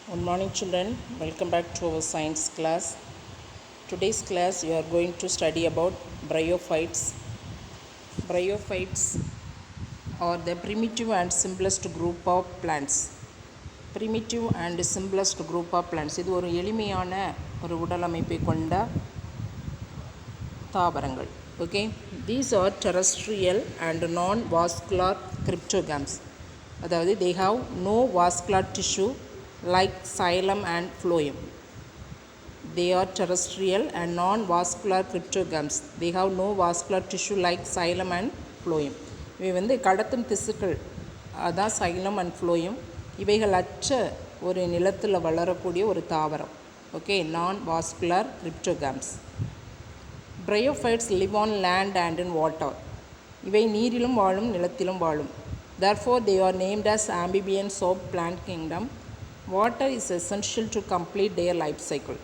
Good morning children, welcome back to our science class. Today's class you are going to study about bryophytes. Bryophytes are the primitive and simplest group of plants. Primitive and simplest group of plants. இது ஒரு எளிமையான ஒரு உடலமைப்பை கொண்ட தாவரங்கள். Okay, these are terrestrial and non-vascular cryptogams. அதாவது they have no vascular tissue like xylem and phloem. They are terrestrial and non-vascular cryptogams. They have no vascular tissue like xylem and phloem. இவை வந்து கடத்தும் திசுக்கள், அதான் xylem and phloem. இவைகள் அற்ற ஒரு நிலத்தில் வளரக்கூடிய ஒரு தாவரம். Okay, non-vascular cryptogams. Bryophytes live on land and in water. இவை நீரிலும் வாழும் நிலத்திலும் வாழும். Therefore they are named as amphibians of plant kingdom. Water is essential to complete their life cycle.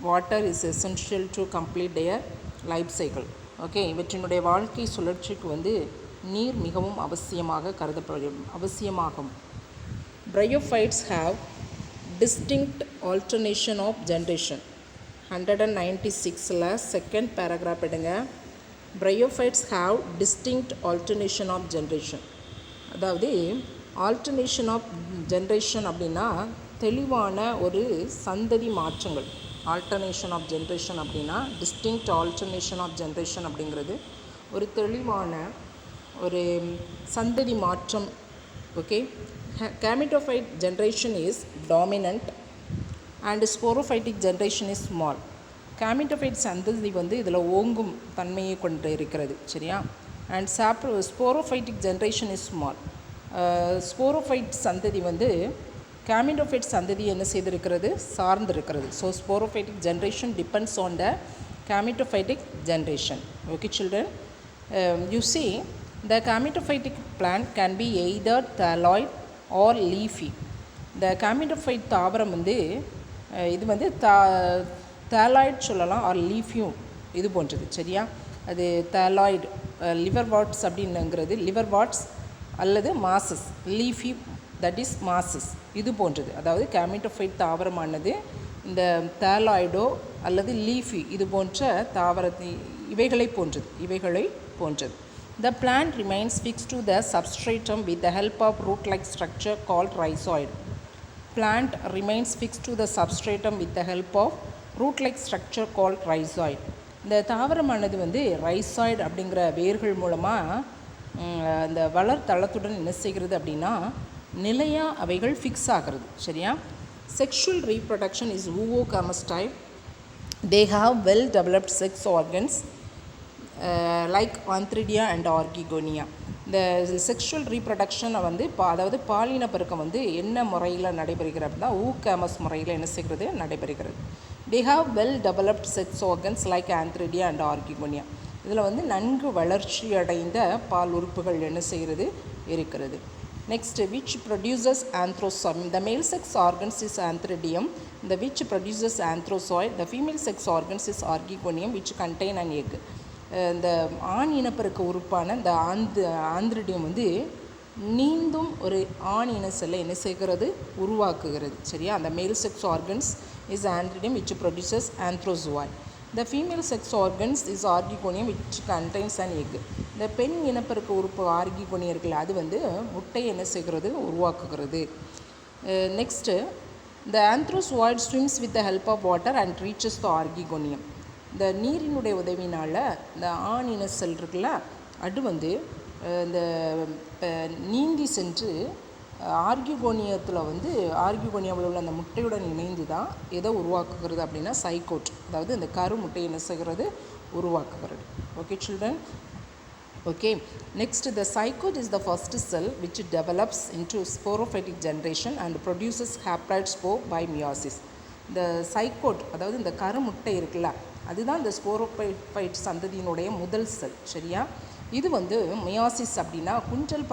Water is essential to complete their life cycle. Okay, இவற்றினுடைய வாழ்க்கை சுழற்சிக்கு வந்து நீர் மிகவும் அவசியமாகும். Bryophytes have distinct alternation of generation. 196ல second paragraph எடுங்க. Bryophytes have distinct alternation of generation. அதாவது alternation of generation அப்படின்னா தெளிவான ஒரு சந்ததி மாற்றங்கள். alternation of generation அப்படின்னா distinct alternation of generation அப்படிங்கிறது ஒரு தெளிவான ஒரு சந்ததி மாற்றம். Okay, gametophyte generation is dominant and sporophytic generation is small. gametophyte சந்ததி வந்து இதில் ஓங்கும் தன்மையை கொண்டு இருக்கிறது, சரியா? And sporophytic generation is small. Sporophyte சந்ததி வந்து gametophyte சந்ததி என்ன செய்திருக்கிறது, சார்ந்திருக்கிறது. So sporophytic generation depends on the gametophytic generation. Okay children, you see the gametophytic plant can be either thalloid or leafy. இந்த gametophyte தாவரம் வந்து இது வந்து thalloid சொல்லலாம், ஆர் லீஃபியும் இது போன்றது, சரியா? அது thalloid, liverworts அப்படின்னுங்கிறது liverworts அல்லது masses, leafy that is masses, இது போன்றது. அதாவது gametophyte தாவரமானது இந்த thalloidோ அல்லது லீஃபி இது போன்ற தாவரத்தை இவைகளை போன்றது. The plant remains fixed to the substratum with the help of root-like structure called rhizoid. Plant remains fixed to the substratum with the help of root-like structure called rhizoid. இந்த தாவரமானது வந்து rhizoid அப்படிங்கிற வேர்கள் மூலமாக அந்த வளர்த்தளத்துடன் என்ன செய்கிறது அப்படின்னா நிலையாக அவைகள் ஃபிக்ஸ் ஆகிறது, சரியா? Sexual reproduction is oogamous type. They have well developed sex organs like Antheridia and Archegonia. இந்த செக்ஷுவல் ரீப்ரொடக்ஷனை வந்து அதாவது பாலின பெருக்கம் வந்து என்ன முறையில் நடைபெறுகிறது அப்படின்னா oogamous முறையில் என்ன செய்கிறது நடைபெறுகிறது. They have well developed sex organs like Antheridia and Archegonia. இதில் வந்து நன்கு வளர்ச்சி அடைந்த பால் உறுப்புகள் என்ன செய்கிறது இருக்கிறது. Next, which produces anthrozoid. The male sex organs is Antheridium, the which produces anthrozoid. The female sex organs is Archegonium, which contain an egg. இந்த ஆண் இனப்பெருக்க உறுப்பான இந்த ஆந்திரிடியம் வந்து நீந்தும் ஒரு ஆண் இன செல்லை என்ன செய்கிறது உருவாக்குகிறது, சரியா? அந்த male sex organs is antheridium which produces anthrozoid. The female sex organs is Archegonium which contains an egg. இந்த பெண் இனப்பெருக்க உறுப்பு ஆர்கிகோனியர்கள் அது வந்து முட்டையை என்ன செய்கிறது உருவாக்குகிறது. Next, the anthrozoid swims with the help of water and reaches the Archegonium. இந்த நீரினுடைய உதவினால் இந்த ஆண் இன செல் இருக்குல்ல அது வந்து இந்த நீந்தி சென்று ஆர்கிகோனியாவில் உள்ள அந்த முட்டையுடன் இணைந்து தான் எதை உருவாக்குகிறது அப்படின்னா சைக்கோட், அதாவது இந்த கரு முட்டையை என்ன செய்கிறது உருவாக்குகிறது. Okay children, okay. Next, the zygote is the first cell which develops into sporophytic generation and produces haploid spore by meiosis. இந்த சைக்கோட் அதாவது இந்த கரு முட்டை இருக்குல்ல அதுதான் இந்த ஸ்போரோஃபைட் சந்ததியினுடைய முதல் செல், சரியா? இது வந்து மியாசிஸ் அப்படின்னா குஞ்சல்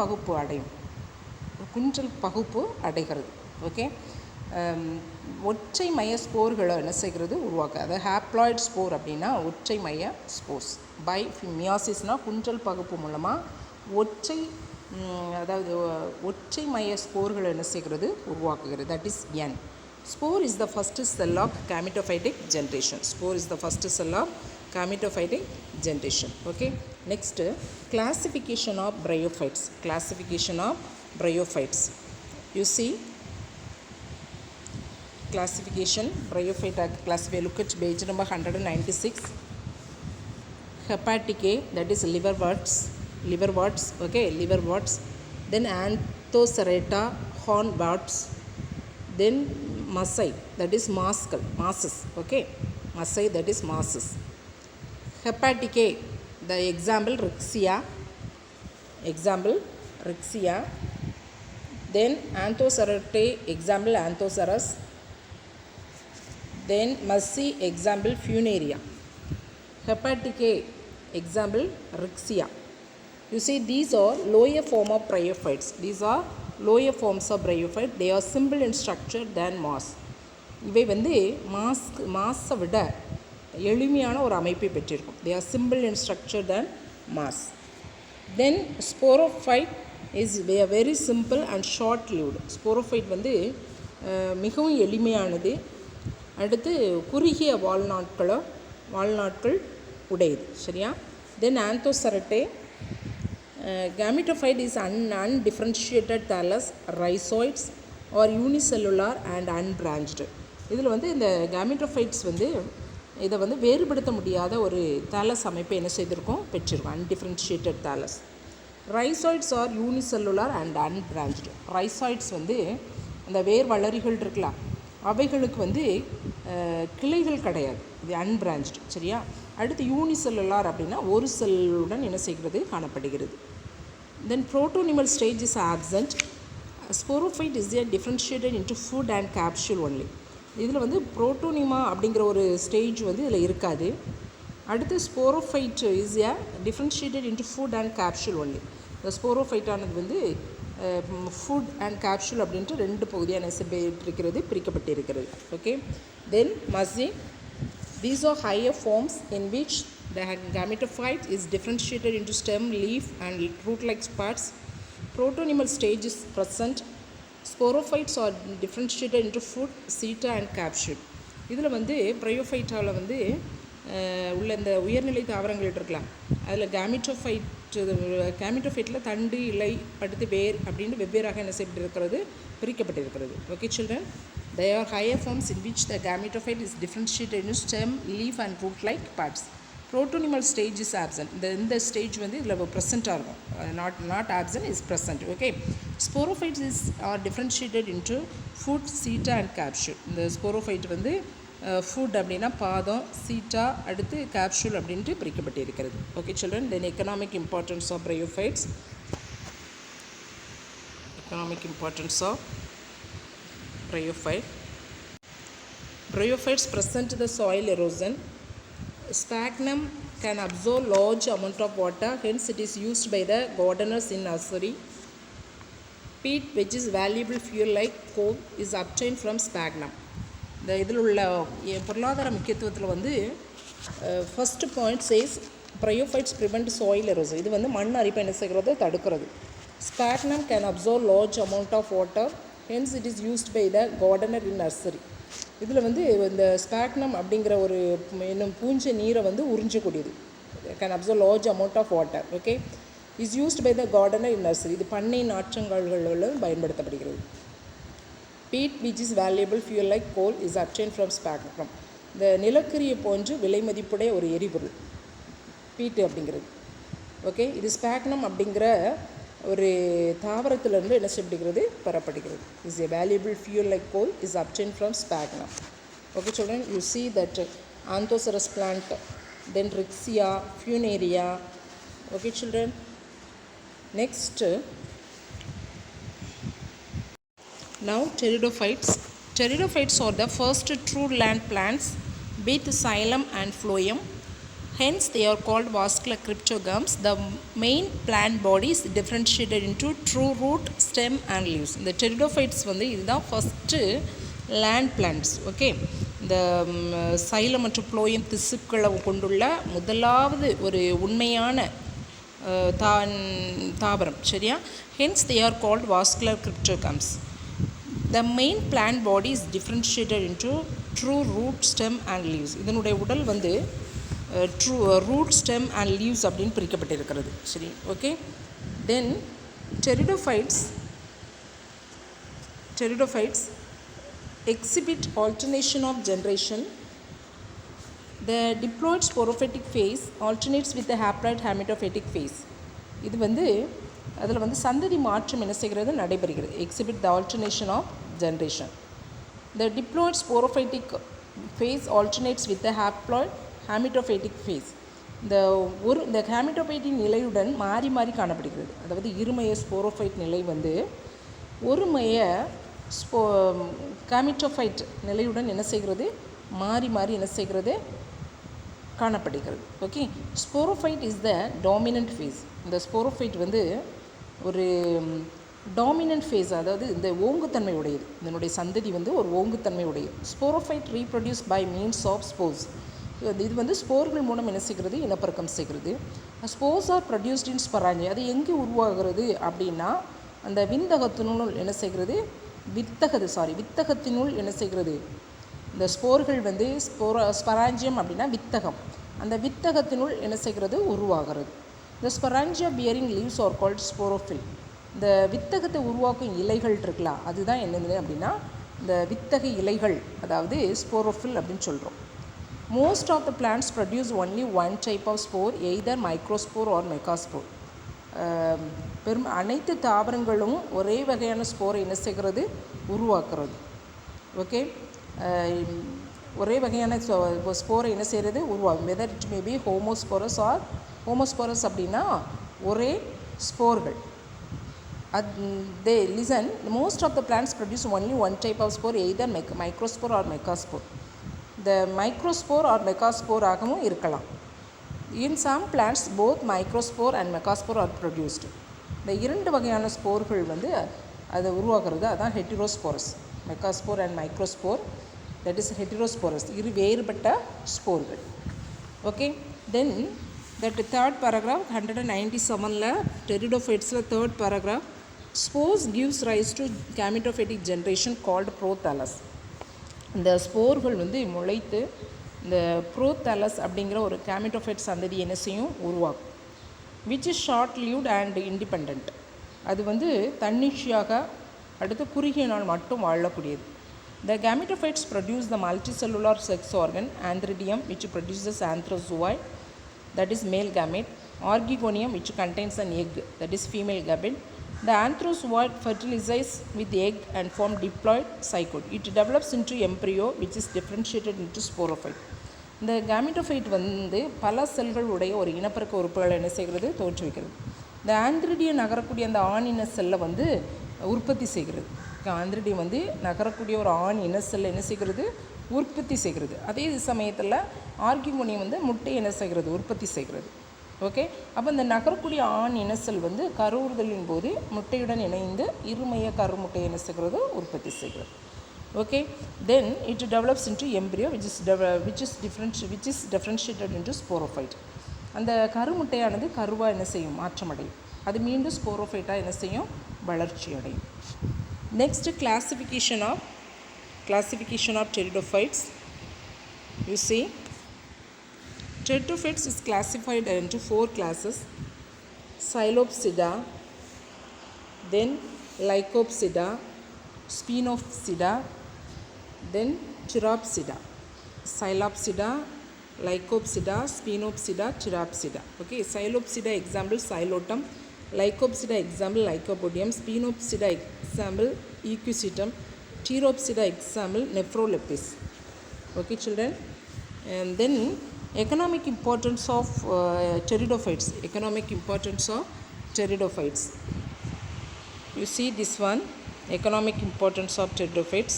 பகுப்பு அடைகிறது. ஓகே, ஒற்றை மைய ஸ்போர்களை என்ன செய்கிறது உருவாக்க, அதாவது ஹாப்ளாய்ட் ஸ்போர் அப்படின்னா ஒற்றை மைய ஸ்போர்ஸ். பை மியாசிஸ்னால் குஞ்சல் பகுப்பு மூலமாக ஒற்றை அதாவது ஒற்றை மைய ஸ்போர்கள் என்ன செய்கிறது உருவாக்குகிறது. That is N. Spore is the first cell of gametophytic generation. Spore is the first cell of gametophytic generation. Okay. Next, classification of bryophytes. Classification of bryophytes. You see, classification bryophyte classified. Look at page number 196. Hepaticae, that is liverworts. Okay, liverworts. Then Anthocerata, hornworts. Then Massai, that is masses. Okay, Massai, that is masses. Hepaticae, the example Rixia. Then Anthoceratae, example Anthocerus. Then Massai, example Funaria. Hepaticae, example Rixia. You see, these are lower form of bryophytes. These are lower forms of bryophyte. They are simple in structure than moss. இவை வந்து மாஸை விட எளிமையான ஒரு அமைப்பை பெற்றிருக்கும். They are simple in structure than moss. Then sporophyte is very simple and short lived. Sporophyte வந்து மிகவும் எளிமையானது. அடுத்து குறுகிய வாழ்நாட்கள் உடையது. சரியா? Then Anthoceratae, gametophyte is undifferentiated thallus, rhizoids or unicellular and unbranched. இதில் வந்து இந்த gametophytes வந்து இதை வந்து வேறுபடுத்த முடியாத ஒரு தாலஸ் அமைப்பை என்ன செய்திருக்கோம் பெற்றிருக்கோம். undifferentiated thallus. Rhizoids are unicellular and unbranched. Rhizoids வந்து அந்த வேர் வளரிகள் இருக்கலாம், அவைகளுக்கு வந்து கிளைகள் கிடையாது. இது unbranched. சரியா? அடுத்து யூனிசெல்லுலார் அப்படின்னா ஒரு செல்லுடன் என்ன செய்கிறது காணப்படுகிறது. Then protonymal stage is absent. Sporophyte is differentiated into food and capsule only. இதில் வந்து புரோட்டோனிமா அப்படிங்கிற ஒரு ஸ்டேஜ் வந்து இதில் இருக்காது. அடுத்து sporophyte is differentiated into food and capsule only. இந்த ஸ்போரோஃபைட் ஆனது வந்து ஃபுட் அண்ட் கேப்சூல் அப்படின்ட்டு ரெண்டு பகுதியாக பிரிக்கப்பட்டிருக்கிறது. Okay. Then mosses, these are higher forms in which the gametophyte is differentiated into stem, leaf and root-like parts. Protonymal stage is present. Sporophytes are differentiated into food, seta and capsule. இதில் வந்து ப்ரையோஃபைட்டால் வந்து உள்ள இந்த உயர்நிலை தாவரங்கள் இருக்கலாம். அதில் கேமிட்டோஃபைட்டில் தண்டு, இலை, அடுத்து வேர் அப்படின்னு வெவ்வேறாக என்ன செய்யப்பட்டிருக்கிறது பிரிக்கப்பட்டிருக்கிறது. Okay children, they are higher forms in which the gametophyte is differentiated into stem, leaf and root-like parts. Protonymal stage is absent. இந்த ஸ்டேஜ் வந்து இதில் ப்ரெசண்ட்டாக இருக்கும். Not absent, is present. Okay. Sporophytes are differentiated into food, seta and capsule. இந்த sporophyte வந்து foot அப்படின்னா பாதம், seta, அடுத்து கேப்சூல் அப்படின்ட்டு பிரிக்கப்பட்டிருக்கிறது. Okay children, then economic importance of bryophytes. Economic importance of bryophyte. Bryophytes present the soil erosion. Sphagnum can absorb large amount of water, hence it is used by the gardeners in nursery. Peat, which is valuable fuel like coal, is obtained from sphagnum. இந்த இதில் உள்ள பொருளாதார முக்கியத்துவத்தில் வந்து first point says bryophytes prevent soil erosion. இது வந்து மண் அரிப்பை என்ன செய்கிறது தடுக்கிறது. Sphagnum can observe large amount of water, hence it is used by the gardener in nursery. இதில் வந்து இந்த ஸ்பாக்னம் அப்படிங்கிற ஒரு இன்னும் பூஞ்சை நீரை வந்து உறிஞ்சக்கூடியது. Can observe large amount of water. Okay. Is used by the gardener in nursery. இது பண்ணை நாற்றங்கால்களில் பயன்படுத்தப்படுகிறது. Peat, which is valuable fuel like coal, is obtained from sphagnum. இந்த நிலக்கரியை போன்று விலை மதிப்புடைய ஒரு எரிபொருள் பீட்டு அப்படிங்கிறது. ஓகே. இது ஸ்பாக்னம் அப்படிங்கிற ஒரு தாவரத்திலிருந்து என்ன செய்யப்படுகிறது பெறப்படுகிறது. Is a valuable fuel like coal is obtained from sphagnum. Okay children, you see that Anthocerus plant, then Rixia, Funaria. Okay children, next now pteridophytes. Pteridophytes are the first true land plants with xylem and phloem, hence they are called vascular cryptogams. The main plant body is differentiated into true root, stem and leaves. இந்த pteridophytes வந்து இதுதான் first land plants. Okay. இந்த xylem மற்றும் phloem திசுக்களை கொண்டுள்ள முதலாவது ஒரு உண்மையான தாவரம் சரியா. Hence they are called vascular cryptogams. The main plant body is differentiated into true root, stem and leaves. இதனுடைய உடல் வந்து ரூட் ஸ்டெம் அண்ட் லீவ்ஸ் அப்படின்னு பிரிக்கப்பட்டிருக்கிறது சரி. Okay, then pteridophytes exhibit alternation of generation. The diploid sporophytic phase alternates with the haploid hermatophytic phase. இது வந்து அதில் வந்து சந்ததி மாற்றம் என்ன செய்கிறது நடைபெறுகிறது. exhibit the alternation of generation. The diploid sporophytic phase alternates with the haploid hermatophytic phase. இந்த hermatophytic நிலையுடன் மாறி மாறி காணப்படுகிறது. அதாவது இருமைய ஸ்போரோஃபைட் நிலை வந்து ஒருமைய கேமிட்டோஃபைட் நிலையுடன் என்ன செய்கிறது மாறி மாறி என்ன செய்கிறது காணப்படுகிறது. Okay, sporophyte is the dominant phase. இந்த ஸ்போரோஃபைட் வந்து ஒரு டாமினன்ட் ஃபேஸ், அதாவது இந்த ஓங்குத்தன்மை உடையது. இதனுடைய சந்ததி வந்து ஒரு ஓங்குத்தன்மை உடையது. Sporophyte reproduce by means of spores. இது வந்து ஸ்போர்கள் மூலம் என்ன செய்கிறது இனப்பெருக்கம் செய்கிறது. Spores are produced in sporangia. அது எங்கே உருவாகிறது அப்படின்னா அந்த விந்தகத்தினுள் என்ன செய்கிறது வித்தகத்தினுள் என்ன செய்கிறது இந்த ஸ்போர்கள் வந்து ஸ்பராஞ்சியம் அப்படின்னா வித்தகம். அந்த வித்தகத்தினுள் என்ன செய்கிறது உருவாகிறது. இந்த ஸ்பராஞ்சியா bearing leaves are called sporophyll. இந்த வித்தகத்தை உருவாக்கும் இலைகள் இருக்கலாம், அதுதான் என்னது அப்படின்னா இந்த வித்தக இலைகள், அதாவது ஸ்போரோஃபில் அப்படின்னு சொல்கிறோம். Most of the plants produce only one type of spore, either microspore or megaspore. அனைத்து தாவரங்களும் ஒரே வகையான ஸ்போரை என்ன செய்கிறது உருவாக்குறது. ஓகே, ஒரே வகையான ஸ்போரை என்ன செய்கிறது உருவாகும். வெதர் இட் மே பி ஹோமோஸ்போரஸ் அப்படின்னா ஒரே ஸ்போர்கள். They listen, most of the plants produce only one type of spore, either microspore or megaspore. The microspore or megaspore ஆகவும் இருக்கலாம். In some plants both microspore and megaspore are produced. இந்த இரண்டு வகையான ஸ்போர்கள் வந்து அதை உருவாக்குறது, அதான் heterosporous. Megaspore and microspore, that is heterosporous, இரு வேறுபட்ட ஸ்போர்கள். Okay, then that third paragraph 197ல் pteridophytes third paragraph, spores gives rise to gametophytic generation called prothallus. இந்த ஸ்போர்கள் வந்து முளைத்து இந்த ப்ரோத்தாலஸ் அப்படிங்கிற ஒரு கேமிட்டோஃபைட் சந்ததி என்ன செய்யும் உருவாக்கும். Which is short lived and independent. அது வந்து தன்னிச்சையாக அடுத்து குறுகிய நாள் மட்டும் வாழக்கூடியது. The gametophytes produce the multicellular sex organ antheridium which produces antherozoid, that is male gamete. Archegonium which contains an egg, that is female gamete. The anthrozooid fertilizes with egg and form diploid zygote. It develops into embryo which is differentiated into sporophyte. இந்த gametophyte வந்து பல செல்கள் உடைய ஒரு இனப்பெருக்க உறுப்புகளை என்ன செய்கிறது தோற்றுவிக்கிறது. இந்த ஆந்த்ரிடியம் நகரக்கூடிய அந்த ஆண் இன செல்லை வந்து உற்பத்தி செய்கிறது. ஆந்த்ரிடியம் வந்து நகரக்கூடிய ஒரு ஆண் இன செல்லை என்ன செய்கிறது உற்பத்தி செய்கிறது. அதே சமயத்தில் ஆர்கிகோனியம் வந்து முட்டை என்ன செய்கிறது உற்பத்தி செய்கிறது. ஓகே, அப்போ இந்த நகரக்கூடிய ஆண் இனசெல் வந்து கருவுறுதலின் போது முட்டையுடன் இணைந்து இருமைய கருமுட்டையை என்ன செய்கிறது உற்பத்தி செய்கிறது. Okay, then it develops into embryo which is differentiated into sporophyte. அந்த கருமுட்டையானது கருவாக என்ன செய்யும் மாற்றமடையும். அது மீண்டும் ஸ்போரோஃபைட்டாக என்ன செய்யும் வளர்ச்சி அடையும். Next classification of pteridophytes. You see, pteridophytes is classified into 4 classes: Psilopsida, then Lycopsida, Spinopsida, then Chiropsida. Psilopsida, Lycopsida, Spinopsida, Chiropsida. Okay, Psilopsida example Psilotum, Lycopsida example Lycopodium, Spinopsida example Equisetum, Chiropsida example Nephrolepis. Okay children, and then economic importance of pteridophytes. You see this one, economic importance of pteridophytes.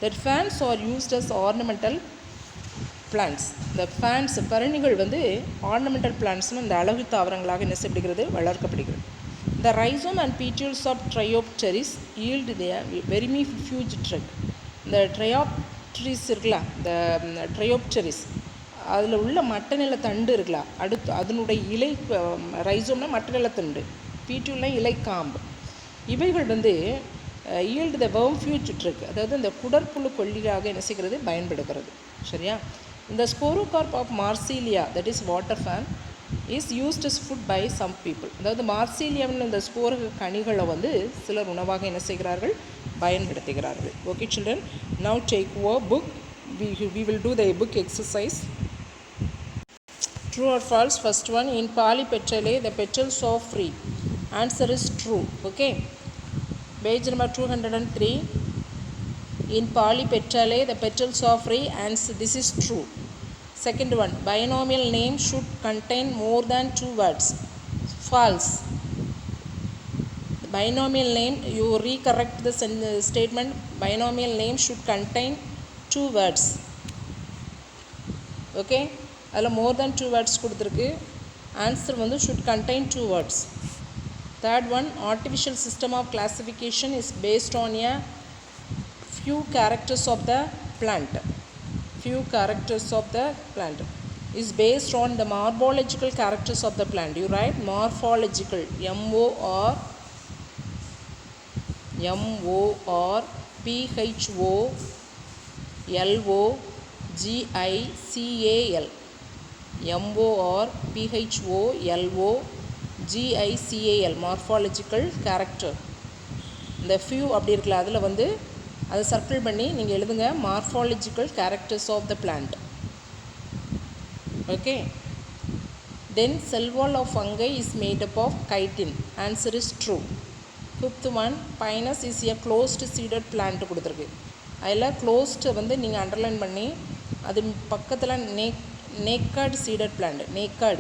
That fans are used as ornamental plants. The fans பரணிகள் வந்து ornamental plants இந்த அழகு தாவரங்களாக என்ன செய்யப்படுகிறது வளர்க்கப்படுகிறது. The rhizome and petioles of Triopteris yield their vermifuge trunk. இந்த Triopteris இருக்குல்ல, இந்த Triopteris அதில் உள்ள மட்ட நில தண்டு இருக்குல்ல, அடுத்து அதனுடைய இலை, ரைசோம்னா மட்ட நில தண்டு, P2னா இலைக்காம்பு. இவைகள் வந்து ஈல்டு த வேர்ம் ஃபியூட்ரிக், அதாவது இந்த குடற்புழு கொல்லியாக என்ன செய்கிறது, பயன்படுகிறது. சரியா? இந்த sporocarp of Marsilea, that is water fern, is used as food by some people. அதாவது மார்சீலியாவின் இந்த ஸ்போர கனிகளை வந்து சிலர் உணவாக என்ன செய்கிறார்கள், பயன்படுத்துகிறார்கள். Okay children, now take over book. We will do the book exercise. True or false? First one, in Polypetrale the petals are free. Answer is true. Okay, page number 203. In Polypetrale the petals are free. Answer, this is true. Second one, binomial name should contain more than 2 words. False. Binomial name, you recorrect the statement. Binomial name should contain 2 words. Okay, அதில் more than 2 words கொடுத்துருக்கு. Answer வந்து should contain 2 words. Third one, artificial system of classification is based on a few characters of the plant. Few characters of the plant is based on the morphological characters of the plant. You write morphological, MORPHOLOGICAL, morphological character. இந்த few அப்படி இருக்குல்ல, அதில் வந்து அதை circle பண்ணி நீங்கள் எழுதுங்க, morphological characters of the plant. Okay, then cell wall of fungi is made up of chitin. Answer is true. Fifth one, Pinus is a closed seeded plant கொடுத்துருக்கு. அதில் closed வந்து நீங்கள் அண்டர்லைன் பண்ணி அது பக்கத்தில் naked seeded plant, naked,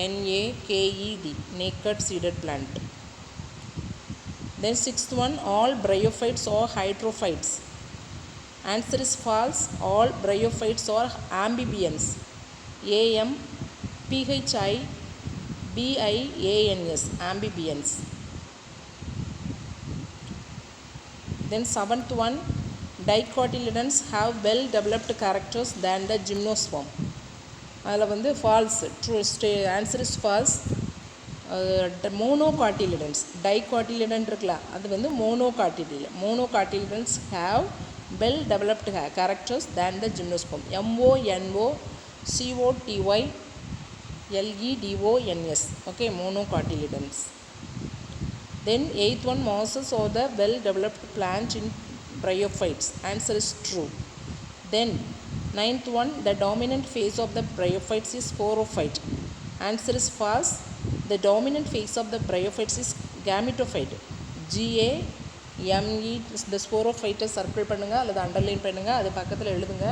NAKED, naked seeded plant. Then sixth one, all bryophytes are hydrophytes. Answer is false. All bryophytes are amphibians. AMPHIBIANS, amphibians. Then seventh one, dicotyledons have well developed characters than the gymnosperm. அதில் வந்து false. True. Answer is false. Monocotyledons, dicotyledon இருக்குல்ல, அது வந்து monocotyledons have well developed characters than the gymnosperm. MONOCOTYLEDONS. Okay, monocotyledons. Then eighth one, mosses are the well developed plant in bryophytes. Answer is true. Then ninth one, the dominant phase of the bryophytes is sporophyte. Answer is false. The dominant phase of the bryophytes is gametophyte. GAME, the sporophyte circle பண்ணுங்க அல்லது underline பண்ணுங்க, அது பக்கத்தில் எழுதுங்க.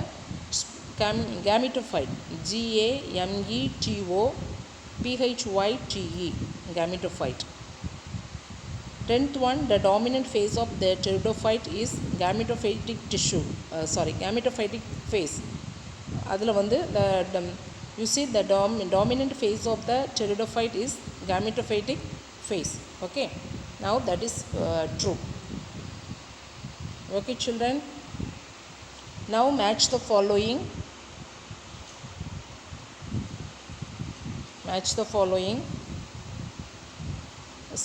Gametophyte, GAMETOPHYTE, gametophyte. 10th one, the dominant phase of the pteridophyte is gametophytic phase. அதில் வந்து you see the dominant phase of the pteridophyte is gametophytic phase. Okay, now that is true. Okay children, now match the following.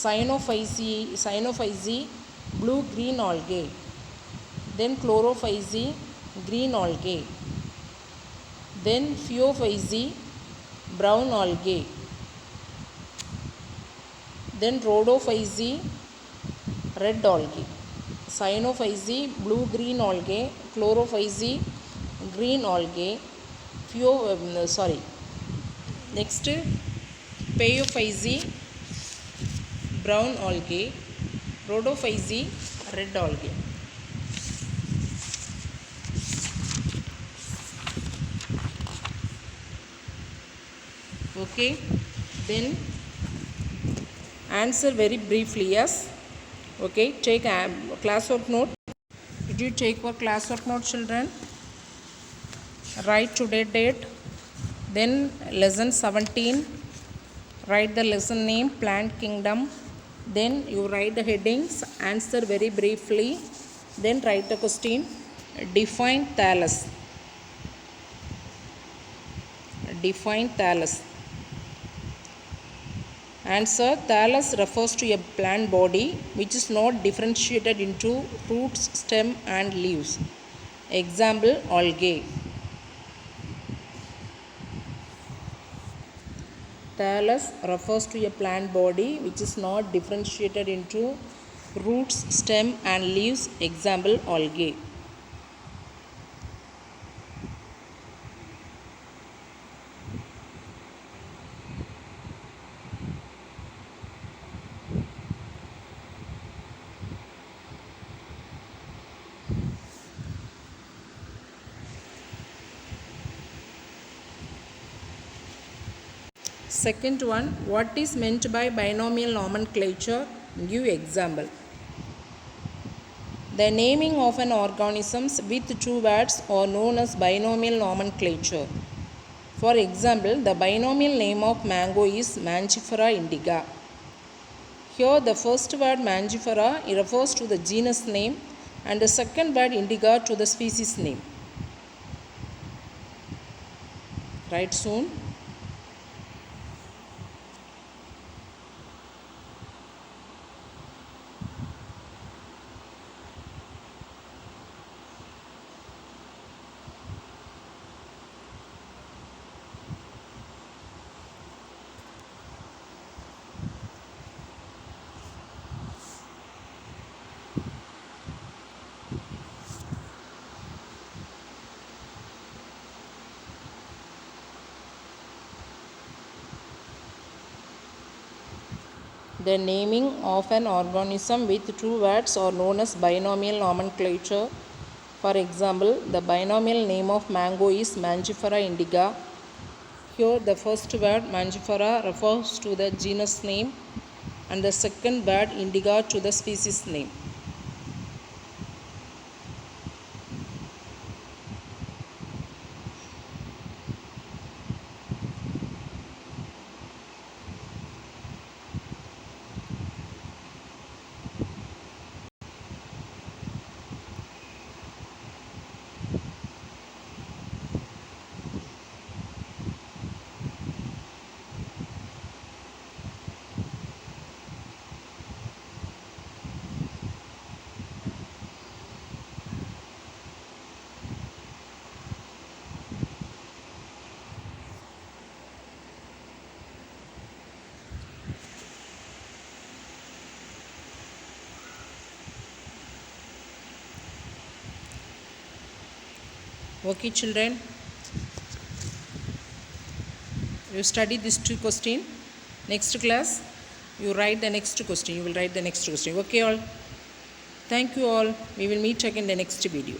Cyanophyceae, blue green algae. Then chlorophyceae, green algae. Then Phaeophyceae, brown algae. Then Rhodophyceae, red algae. Cyanophyceae, blue green algae. Chlorophyceae, green algae. Next, Phaeophyceae, brown algae. Rhodophyceae, red algae. Okay, then answer very briefly. Yes. Okay, take a classwork note. Did you take your classwork note, children? Write today's date. Then lesson 17, write the lesson name, plant kingdom. Then you write the headings, answer very briefly. Then write the question, define thallus. Define thallus. Answer: thallus refers to a plant body which is not differentiated into roots, stem and leaves. Example: algae. Thallus refers to a plant body which is not differentiated into roots, stem and leaves. Example: algae. Second one, what is meant by binomial nomenclature? Give example. The naming of an organisms with two words are known as binomial nomenclature. For example, the binomial name of mango is Mangifera indica. Here the first word Mangifera refers to the genus name and the second word indica to the species name. Write soon. The naming of an organism with two words are known as binomial nomenclature. For example, the binomial name of mango is Mangifera indica. Here the first word Mangifera refers to the genus name and the second word indica to the species name. Okay, children, you study these two questions. Next class, you write the next question. You will write the next question. Okay, all. Thank you all. We will meet again in the next video.